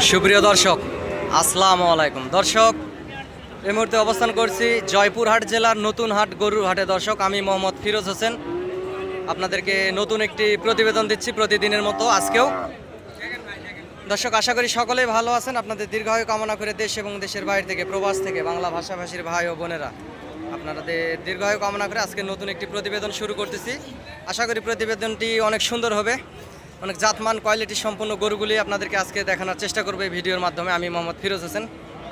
সুপ্রিয় দর্শক, আসসালামু আলাইকুম। দর্শক, এই মুহূর্তে অবস্থান করছি জয়পুরহাট জেলার নতুন হাট গরুর হাটে। দর্শক, আমি মোহাম্মদ ফিরোজ হোসেন আপনাদেরকে নতুন একটি প্রতিবেদন দিচ্ছি প্রতিদিনের মতো আজকেও। দর্শক, আশা করি সকলেই ভালো আছেন। আপনাদের দীর্ঘায়ু কামনা করে দেশ এবং দেশের বাইরে থেকে, প্রবাস থেকে বাংলা ভাষাভাষীর ভাই ও বোনেরা, আপনাদের দীর্ঘায়ু কামনা করে আজকে নতুন একটি প্রতিবেদন শুরু করতেছি। আশা করি প্রতিবেদনটি অনেক সুন্দর হবে। অনেক জাতমান কোয়ালিটি সম্পন্ন গরুগুলি আপনাদেরকে আজকে দেখানোর চেষ্টা করবো এই ভিডিওর মাধ্যমে। আমি মোহাম্মদ ফিরোজ হোসেন,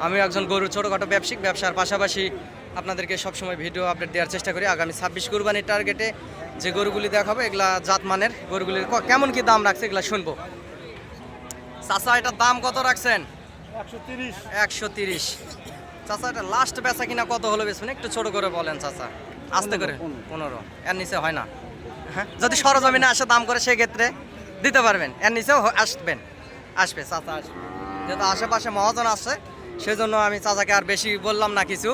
আমি একজন গরুর ছোটোখাটো ব্যবসার পাশাপাশি আপনাদেরকে সবসময় ভিডিও আপডেট দেওয়ার চেষ্টা করি। আগামী 26 কুরবানির টার্গেটে যে গরুগুলি দেখাবো এগুলা জাতমানের গরুগুলির কেমন কি দাম রাখছে এগুলা শুনবো। চাচা, এটার দাম কত রাখছেন? 130। চাচা, এটা লাস্ট বেচা কিনা কত হলো বেচবেন? একটু ছোট করে বলেন চাচা, আস্তে করে। 15, এর নিচে হয় না? হ্যাঁ, যদি সরজমিনে আসে দাম করে সেক্ষেত্রে দিতে পারবেন, এর নিচেও আসবে চাচা আসবে। যেহেতু আশেপাশে মহাজন আসছে সেজন্য আমি চাচাকে আর বেশি বললাম না কিছু।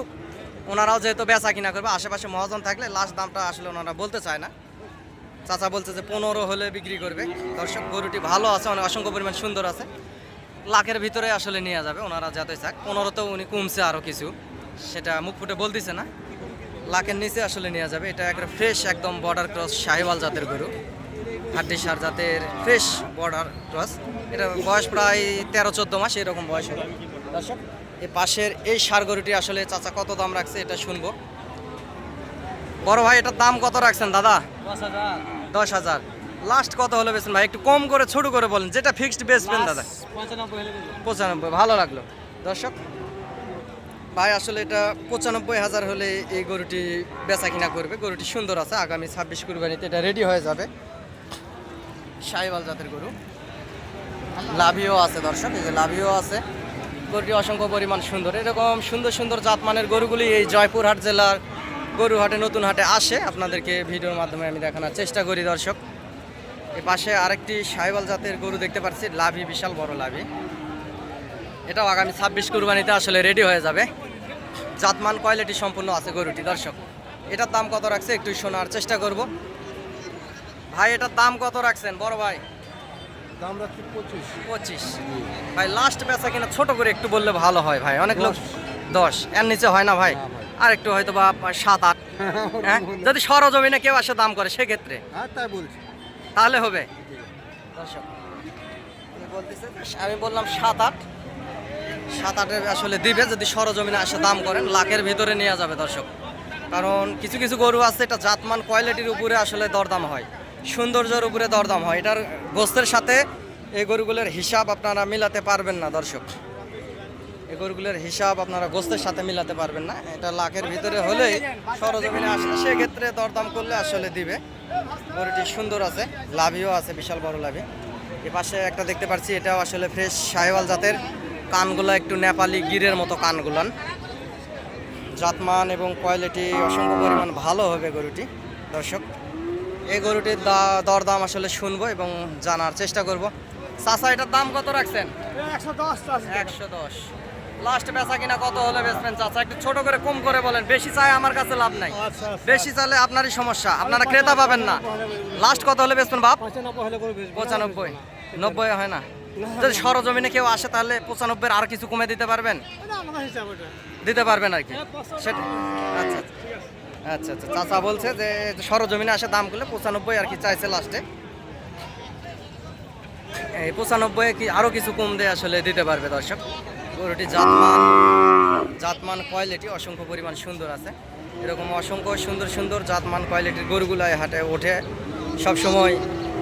ওনারাও যেহেতু বেচা কিনা করবে, আশেপাশে মহাজন থাকলে লাস্ট দামটা আসলে ওনারা বলতে চায় না। চাচা বলছে যে 15 হলে বিক্রি করবে। দর্শক, গরুটি ভালো আছে, অনেক অসংখ্য পরিমাণ সুন্দর আছে, লাখের ভিতরে আসলে নিয়ে যাবে ওনারা যাতে চাক। 15তেও উনি কমছে আরও কিছু, সেটা মুখ ফুটে বলতেছে না। লাখের নিচে আসলে নিয়ে যাবে। এটা একটা ফ্রেশ একদম বর্ডার ক্রস শাহিওয়াল জাতের গরু, হাড্ডি সার জাতের ফ্রেশ বর্ডার ক্রস। এটা বয়স প্রায় 13-14 মাস এরকম বয়স হবে। দর্শক, এই পাশের এই সার গরুটি আসলে চাচা কত দাম রাখছে এটা শুনবো। বড় ভাই, এটার দাম কত রাখছেন দাদা? 10,000। লাস্ট কত হলে বেচবেন ভাই? একটু কম করে ছোট করে বলেন, যেটা ফিক্সড বেচবেন দাদা। 95। ভালো লাগলো। দর্শক ভাই, আসলে এটা 95,000 হলে এই গরুটি বেচা কিনা করবে। গরুটি সুন্দর আছে, আগামী 26 কুরবানিতে এটা রেডি হয়ে যাবে। শাহিওয়াল জাতের গরু, লাভিও আছে। দর্শক, এই যে লাভিও আছে। গরুটি অসংখ্য পরিমাণ সুন্দর। এরকম সুন্দর সুন্দর জাতমানের গরুগুলি এই জয়পুরহাট জেলার গরু হাটে, নতুন হাটে আসে। আপনাদেরকে ভিডিওর মাধ্যমে আমি দেখানোর চেষ্টা করি। দর্শক, এই পাশে আরেকটি শাহিওয়াল জাতের গরু দেখতে পাচ্ছি, লাভি, বিশাল বড় লাভি। এটাও আগামী 26 কুরবানিতে আসলে রেডি হয়ে যাবে। জাতমান কোয়ালিটি সম্পূর্ণ আছে গরুটি। দর্শক, এটার দাম কত রাখছে একটু শোনার চেষ্টা করব। ভাই, এটার দাম কত রাখছেন বড় ভাই? দাম রাখছি 25। ভাই, লাস্ট বেচা কিনা ছোট করে একটু বললে ভালো হয় ভাই। অনেক লোক 10, এর নিচে হয় না ভাই? আর একটু হয়তো বা 7-8। হ্যাঁ, যদি সরজমিনে কেউ আসে দাম করে সেক্ষেত্রে তাই বলছি, তাহলে হবে। দর্শক বলতেছে, আমি বললাম 7-8 আসলে দিবে যদি সরজমিনে আসে দাম করেন। লাখের ভিতরে নিয়ে যাবে দর্শক। কারণ কিছু কিছু গরু আছে এটা জাতমান কোয়ালিটির উপরে আসলে দরদাম হয়, সৌন্দর্যের উপরে দরদাম হয়। এটার গোস্তের সাথে এই গরুগুলোর হিসাব আপনারা মিলাতে পারবেন না। দর্শক, এই গরুগুলোর হিসাব আপনারা গোস্তের সাথে মিলাতে পারবেন না। এটা লাখের ভিতরে হলেই সরজমিনে আসলে সেক্ষেত্রে দরদাম করলে আসলে দিবে। গরুটি সুন্দর আছে, লাভিও আছে, বিশাল বড় লাভি। এ পাশে একটা দেখতে পাচ্ছি, এটাও আসলে ফ্রেশ শাহিওয়াল জাতের। কানগুলো একটু নেপালি গিরের মতো কানগুলান, জাতমান এবং কোয়ালিটি অসংখ্য পরিমাণ ভালো হবে গরুটি। দর্শক, এই গরুটির দরদাম আসলে শুনবো এবং জানার চেষ্টা করব। চাচা, এটার দাম কত রাখছেন? 110। লাস্ট বেচা কিনা কত হলে বেচবেন চাচা? একটু ছোট করে কম করে বলেন। বেশি চাই আমার কাছে লাভ নাই, বেশি চাইলে আপনারই সমস্যা, আপনারা ক্রেতা পাবেন না। লাস্ট কত হলে বেচবেন বাপ? 95। 90 হয় না? যদি সরজমিনে কেউ আসে তাহলে 95 আর কিছু কমে দিতে পারবেন? দিতে পারবেন আর কি, সেটা। আচ্ছা আচ্ছা আচ্ছা। চাচা বলছে যে সরজমিনে আসে দাম করলে 95 আর কি চাইছে লাস্টে। এই 95 কি আরও কিছু কম দিয়ে আসলে দিতে পারবে। দর্শক, গরুটি জাতমান কোয়ালিটি অসংখ্য পরিমাণ সুন্দর আছে। এরকম অসংখ্য সুন্দর সুন্দর জাতমান কোয়ালিটির গরুগুলো হাটে ওঠে সবসময়।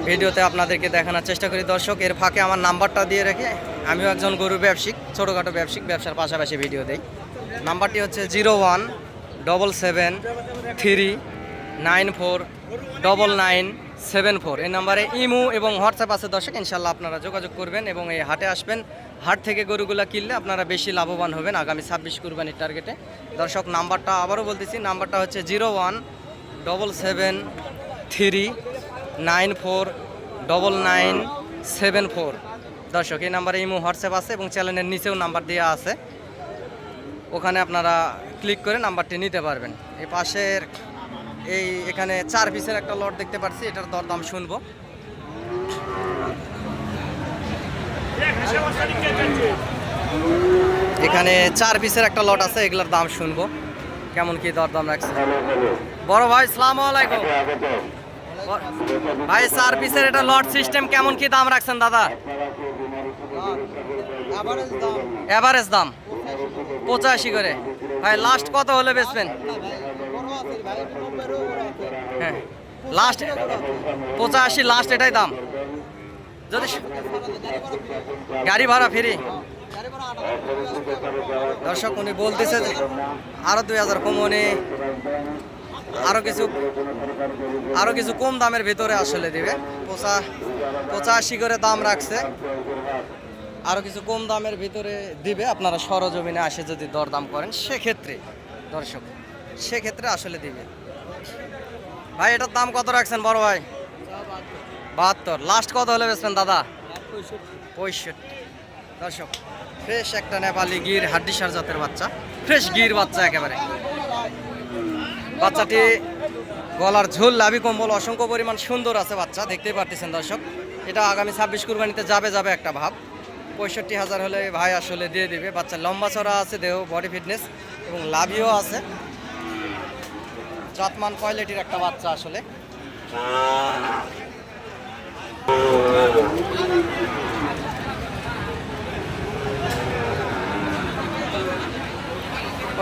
ভিডিওতে আপনাদেরকে দেখানোর চেষ্টা করি। দর্শক, এর ফাঁকে আমার নাম্বারটা দিয়ে রেখে, আমিও একজন গরু ব্যবসায়িক, ছোটোখাটো ব্যবসার পাশাপাশি ভিডিও দেই। নাম্বারটি হচ্ছে 0177394974। এই নাম্বারে ইমো এবং হোয়াটসঅ্যাপ আছে। দর্শক, ইনশাল্লাহ আপনারা যোগাযোগ করবেন এবং এই হাটে আসবেন। হাট থেকে গরুগুলা কিনলে আপনারা বেশি লাভবান হবেন আগামী 26 কুরবানির টার্গেটে। দর্শক, নাম্বারটা আবারও বলতেছি, নাম্বারটা হচ্ছে 0177394974। দর্শক, এই নাম্বারে ইমো হোয়াটসঅ্যাপ আছে এবং চ্যানেলের নিচেও নাম্বার দেওয়া আছে, ওখানে আপনারা ক্লিক করে নাম্বারটি নিতে পারবেন। এই পাশের এখানে 4 পিসের একটা লট দেখতে পাচ্ছি, এটার দরদাম শুনবো। এখানে 4 পিসের একটা লট আছে, এগুলোর দাম শুনবো কেমন কি দরদাম রাখছে। বড় ভাই আসসালামু আলাইকুম। ভাই 4 পিসের এটা লট সিস্টেম কেমন কি দাম রাখছেন দাদা? এভারেজ দাম 85 করে। ভাই লাস্ট কত হলে বেচবেন? হ্যাঁ লাস্ট 85, লাস্ট এটাই দাম। যদি গাড়ি ভাড়া ফ্রি। দর্শক উনি বলতেছে যে আরো 2000 কম, উনি আরো কিছু কম দামের ভিতরে আসলে দিবে। 85 করে দাম রাখছে, আরো কিছু কম দামের ভিতরে দিবে। আপনারা সরজমিনে আসে যদি দরদাম করেন সেক্ষেত্রে দর্শক সেক্ষেত্রে আসলে দিবে। ভাই এটার দাম কত রাখছেন বড় ভাই? 72। লাস্ট কত হলে বেচবেন দাদা? 65। দর্শক ফ্রেশ একটা নেপালি গির হাড্ডিসার জাতের বাচ্চা, ফ্রেশ গির বাচ্চা একেবারে। বাচ্চাটি গলার ঝোল লাভি কম্বল অসংখ্য পরিমাণ সুন্দর আছে বাচ্চা, দেখতেই পারতেছেন দর্শক। এটা আগামী 26 কুরবানিতে যাবে একটা ভাব। 65,000 হলে ভাই আসলে দিয়ে দিবে। বাচ্চা লম্বা চড়া আছে, দেহ বডি ফিটনেস এবং লাভিও আছে। জাতমান কোয়ালিটির একটা বাচ্চা আসলে।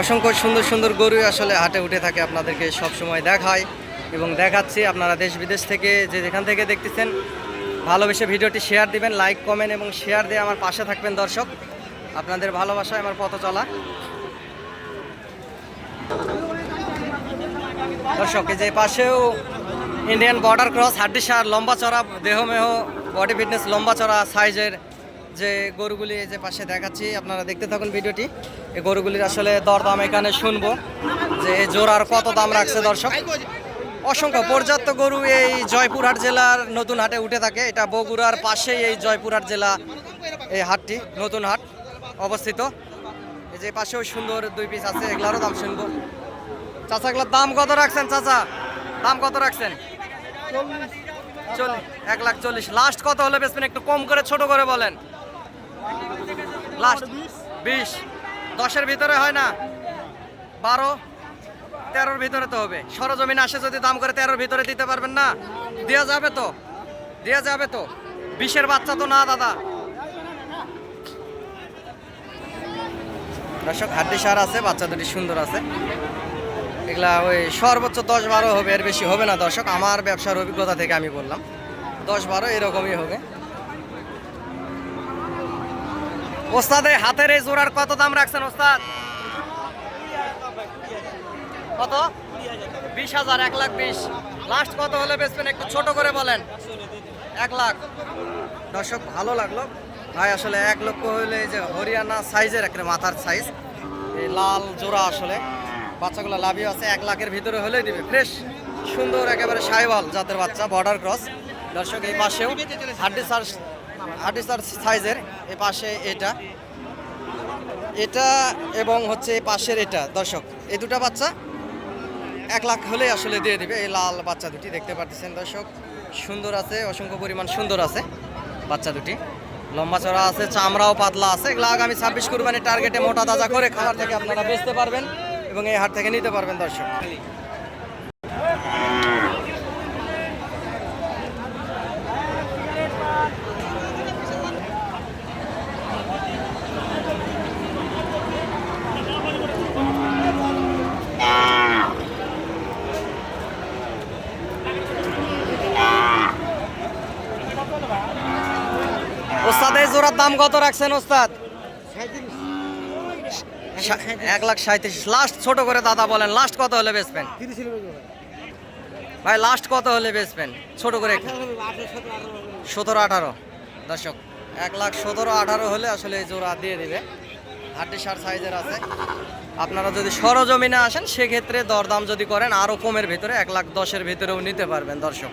অসংখ্য সুন্দর সুন্দর গরু আসলে হাটে উঠে থাকে, আপনাদেরকে সব সময় দেখায় এবং দেখাচ্ছি। আপনারা দেশ বিদেশ থেকে যেখান থেকে দেখতেছেন ভালোবেসে ভিডিওটি শেয়ার দিবেন, লাইক কমেন্ট এবং শেয়ার দিয়ে আমার পাশে থাকবেন দর্শক। আপনাদের ভালোবাসায় আমার পথ চলা। দর্শক এই যে পাশেও ইন্ডিয়ান বর্ডার ক্রস হাড্ডিসার লম্বা চড়া দেহমেহ বডি ফিটনেস লম্বা চড়া সাইজের যে গরুগুলি এই যে পাশে দেখাচ্ছি, আপনারা দেখতে থাকুন ভিডিওটি। এই গরুগুলির আসলে দরদাম এখানে শুনবো যে জোড়ার কত দাম রাখছে দর্শক। অসংখ্য পর্যাপ্ত গরু এই জয়পুরহাট জেলার নতুন হাটে উঠে থাকে। এটা বগুড়ার পাশেই এই জয়পুরহাট জেলা এই হাটটি নতুন হাট অবস্থিত। এই যে পাশেও সুন্দর 2 পিস আছে, এগুলারও দাম শুনবো। চাচা এগুলোর দাম কত রাখছেন? চাচা দাম কত রাখছেন? 1,40,000। লাস্ট কত হলে বেচবেন? একটু কম করে ছোট করে বলেন। লাস্ট 20। 10-এর ভিতরে হয় না? 12-13-র ভিতরে তো হবে। সরজমিনে আসে যদি দাম করে 13-র ভিতরে দিতে পারবেন না? দেওয়া যাবে তো? 20-এর বাচ্চা তো না দাদা। দর্শক হাড্ডিসার আছে, বাচ্চা দুটি সুন্দর আছে। এগুলা ওই সর্বোচ্চ 10-12 হবে, এর বেশি হবে না দর্শক। আমার ব্যবসার অভিজ্ঞতা থেকে আমি বললাম 10-12 এরকমই হবে। ওস্তাদ এই হাতের এই জোড়ার কত দাম রাখছেন ওস্তাদ? কত? 20,000। 1,20,000। লাস্ট কত হলে বেচবেন? একটু ছোট করে বলেন। 1 লাখ। দর্শক ভালো লাগলো ভাই আসলে 1 লক্ষ হলে যে হরিয়ানা সাইজের একটা মাথার সাইজ এই লাল জোড়া আসলে বাচ্চাগুলো লাভিও আছে। 1 লাখের ভিতরে হলেই দিবে। ফ্রেশ সুন্দর একেবারে সাইওয়াল জাতের বাচ্চা, বর্ডার ক্রস। দর্শক এই পাশেও হাড্ডিসার সাইজের, এই পাশে এটা এবং হচ্ছে এই পাশের এটা। দর্শক এই দুটো বাচ্চা 1 লাখ হলেই আসলে দিয়ে দিবে। এই লাল বাচ্চা দুটি দেখতে পাচ্ছেন দর্শক, সুন্দর আছে, অসংখ্য পরিমাণ সুন্দর আছে বাচ্চা দুটি। লম্বা চড়া আছে, চামড়াও পাতলা আছে। এগুলো আগামী 26 কুরবানির টার্গেটে মোটা তাজা করে খামার থেকে আপনারা বেচতে পারবেন এবং এই হাট থেকে নিতে পারবেন দর্শক। ওস্তাদ এই জোড়ার দাম কত রাখছেন ওস্তাদ? 1,37,000। লাস্ট ছোট করে দাদা বলেন, লাস্ট কত হলে বেচবেন? ভাই লাস্ট কত হলে বেচবেন? ছোট করে 17-18। দর্শক 1,17,18 হলে আসলে এই জোড়া দিয়ে দিবে। হাড্ডিসার সাইজের আছে। আপনারা যদি সরজমিনে আসেন সেক্ষেত্রে দরদাম যদি করেন আরও কমের ভিতরে 1,10,000-এর ভিতরেও নিতে পারবেন দর্শক।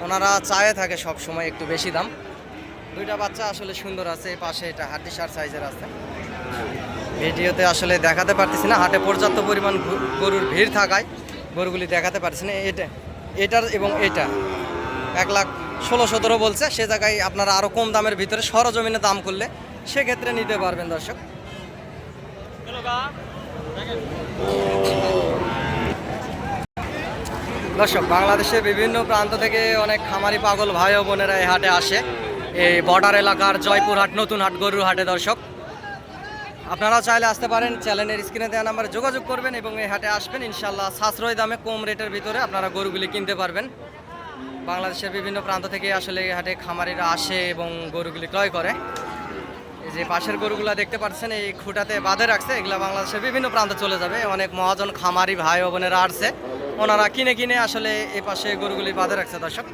ওনারা চায়ে থাকে সব সময় একটু বেশি দাম। দুইটা বাচ্চা আসলে সুন্দর আছে। এই পাশে এটা হাড্ডিসার সাইজের আছে। ভিডিওতে আসলে দেখাতে পারতেছি না, হাটে পর্যাপ্ত পরিমাণ গরুর ভিড় থাকায় গরুগুলি দেখাতে পারছি না। এটার এবং এটা 16-17 বলছে, সে জায়গায় আপনারা আরও কম দামের ভিতরে সরজমিনে দাম করলে সেক্ষেত্রে নিতে পারবেন দর্শক। দর্শক, বাংলাদেশের বিভিন্ন প্রান্ত থেকে অনেক খামারি পাগল ভাই ও বোনেরা এই হাটে আসে, এই বর্ডার এলাকার জয়পুরহাট নতুন হাট গরুর হাটে দর্শক। আপনারাও চাইলে আসতে পারেন, চ্যানেলের স্ক্রিনে দেওয়া নাম্বারে যোগাযোগ করবেন এবং এই হাটে আসবেন। ইনশাল্লাহ সাশ্রয় দামে কম রেটের ভিতরে আপনারা গরুগুলি কিনতে পারবেন। বাংলাদেশের বিভিন্ন প্রান্ত থেকে আসলে এই হাটে খামারিরা আসে এবং গরুগুলি ক্রয় করে। এই যে পাশের গরুগুলা দেখতে পাচ্ছেন, এই খুঁটাতে বাঁধে রাখছে, এগুলা বাংলাদেশের বিভিন্ন প্রান্তে চলে যাবে। অনেক মহাজন খামারি ভাই ও বোনেরা আসছে, ওনারা কিনে কিনে আসলে এই পাশে গরুগুলি বাঁধে রাখছে দর্শক।